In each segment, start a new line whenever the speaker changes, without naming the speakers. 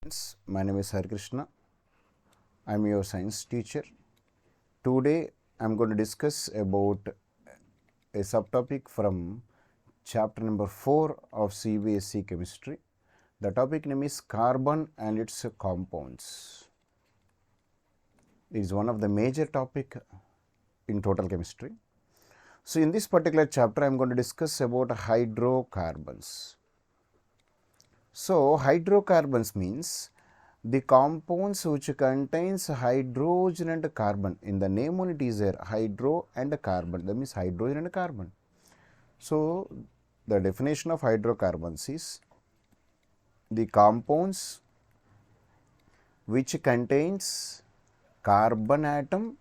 Friends, my name is Krishna. I am your science teacher. Today I am going to discuss about a subtopic from chapter number 4 of CBSE Chemistry. The topic name is carbon and its compounds. It is one of the major topic in total chemistry. So in this particular chapter I am going to discuss about hydrocarbons. So hydrocarbons means the compounds which contains hydrogen and carbon. In the name only it is there, hydro and carbon, that means hydrogen and carbon. So the definition of hydrocarbons is the compounds which contains carbon atom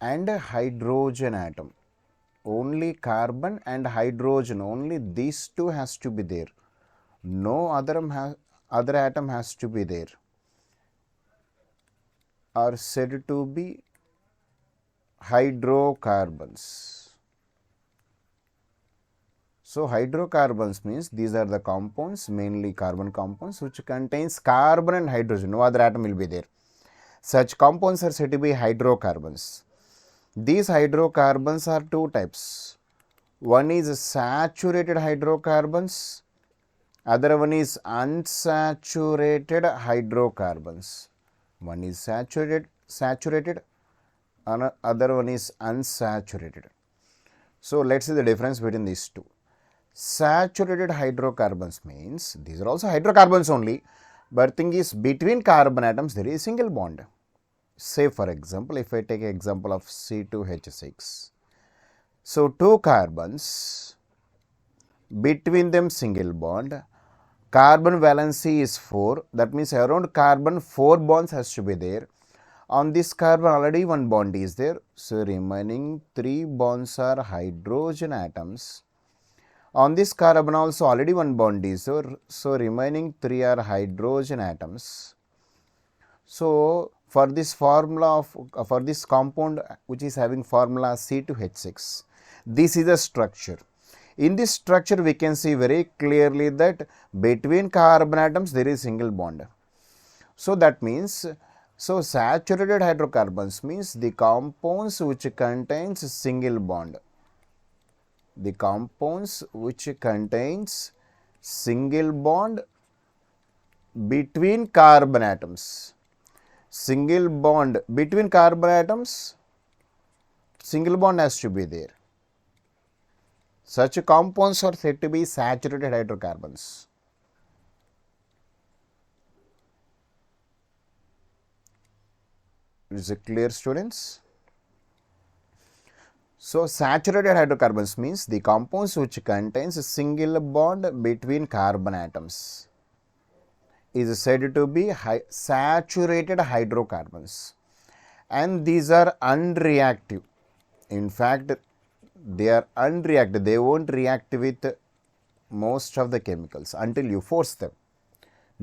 and hydrogen atom. Only carbon and hydrogen, only these two has to be there. No other atom has to be there, are said to be hydrocarbons. So hydrocarbons means these are the compounds, mainly carbon compounds, which contains carbon and hydrogen. No other atom will be there. Such compounds are said to be hydrocarbons. These hydrocarbons are two types. One is saturated hydrocarbons. Other one is unsaturated hydrocarbons. One is saturated, other one is unsaturated. So let's see the difference between these two. Saturated hydrocarbons means these are also hydrocarbons only, but thing is between carbon atoms there is a single bond. Say for example, if I take an example of C2H6. So two carbons, between them single bond, carbon valency is 4, that means around carbon 4 bonds has to be there. On this carbon already one bond is there, so remaining 3 bonds are hydrogen atoms. On this carbon also already one bond is there, so remaining 3 are hydrogen atoms. So for this formula for this compound which is having formula C2H6, this is the structure. In this structure we can see very clearly that between carbon atoms there is single bond. So that means, so saturated hydrocarbons means the compounds which contains single bond. The compounds which contains single bond between carbon atoms. Single bond between carbon atoms, single bond has to be there. Such compounds are said to be saturated hydrocarbons. Is it clear, students? So saturated hydrocarbons means the compounds which contains a single bond between carbon atoms is said to be saturated hydrocarbons, and these are unreactive. In fact, they are unreactive, they won't react with most of the chemicals until you force them.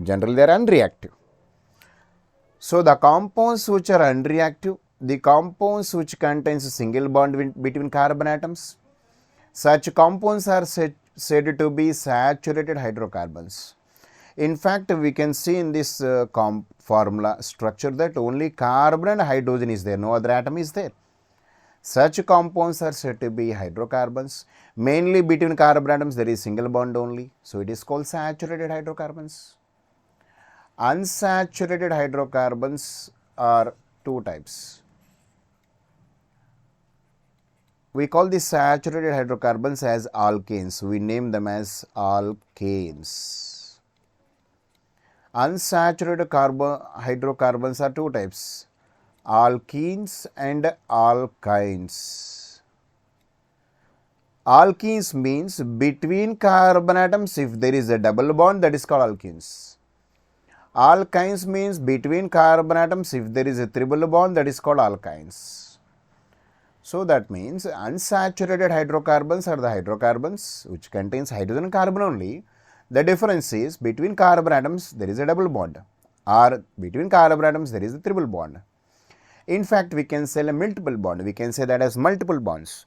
Generally they are unreactive. So the compounds which are unreactive, the compounds which contains a single bond between carbon atoms, such compounds are said to be saturated hydrocarbons. In fact, we can see in this formula structure that only carbon and hydrogen is there, no other atom is there. Such compounds are said to be hydrocarbons. Mainly between carbon atoms there is single bond only, so it is called saturated hydrocarbons. Unsaturated hydrocarbons are two types. We call these saturated hydrocarbons as alkanes. We name them as alkanes. Unsaturated hydrocarbons are two types, alkenes and alkynes. Alkenes means between carbon atoms if there is a double bond, that is called alkenes. Alkynes means between carbon atoms if there is a triple bond, that is called alkynes. So that means unsaturated hydrocarbons are the hydrocarbons which contains hydrogen and carbon only. The difference is between carbon atoms there is a double bond, or between carbon atoms there is a triple bond. In fact, we can say a multiple bond, we can say that as multiple bonds.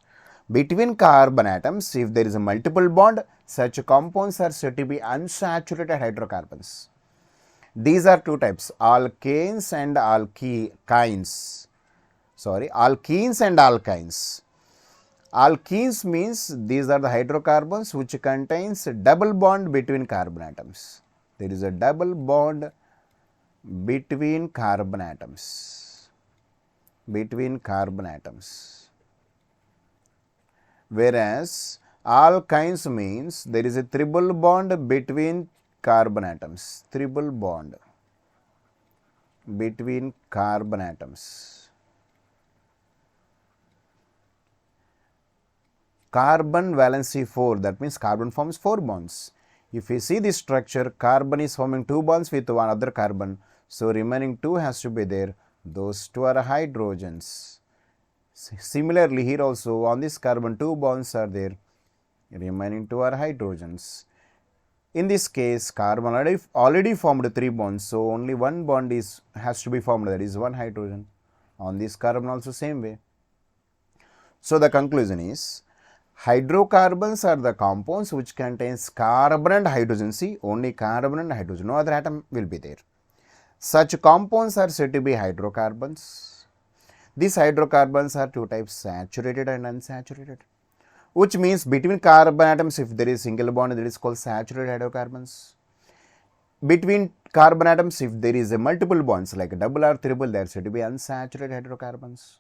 Between carbon atoms, if there is a multiple bond, such compounds are said to be unsaturated hydrocarbons. These are two types, alkanes and alkenes. Alkenes and alkynes. Alkenes means these are the hydrocarbons which contains double bond between carbon atoms. There is a double bond between carbon atoms. Whereas alkynes means there is a triple bond between carbon atoms. Triple bond between carbon atoms. Carbon valency 4, that means carbon forms 4 bonds. If you see this structure, carbon is forming 2 bonds with one other carbon, so remaining 2 has to be there. Those 2 are hydrogens. Similarly, here also on this carbon 2 bonds are there, remaining 2 are hydrogens. In this case, carbon already formed 3 bonds, so only 1 bond has to be formed, that is 1 hydrogen. On this carbon also same way. So the conclusion is, hydrocarbons are the compounds which contains carbon and hydrogen. See, only carbon and hydrogen, no other atom will be there. Such compounds are said to be hydrocarbons. These hydrocarbons are two types, saturated and unsaturated, which means between carbon atoms, if there is single bond, that is called saturated hydrocarbons. Between carbon atoms, if there is a multiple bonds like double or triple, they are said to be unsaturated hydrocarbons.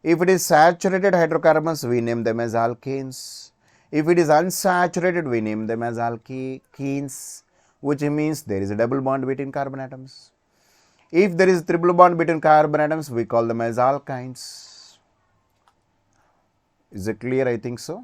If it is saturated hydrocarbons, we name them as alkanes. If it is unsaturated, we name them as alkenes, which means there is a double bond between carbon atoms. If there is triple bond between carbon atoms, we call them as alkynes. Is it clear? I think so.